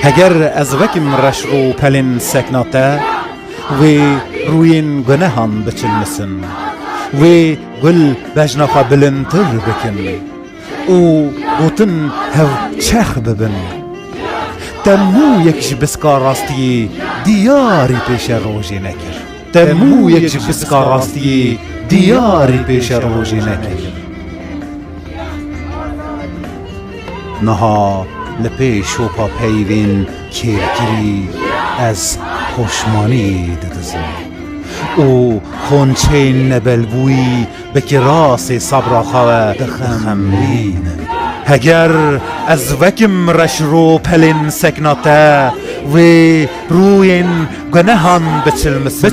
Heger ez vekim reşru pelin seknate ve ruyin günehan biçilmesin ve gül bejnafa bilintir bikin o gotun hev çeh bibin temmu yekji biska rastiyi diyari peşe roji nekir temmu yekji biska rastiyi diyari peşe roji nekir Naha لپی شوپا پیوین کیرگیری از خوشمانی ددزم او خونچین نبلبوی بکی راس صبر خواه دخملین هگر از وکم رشرو پلین سکناته و روین گنهان بچلمسن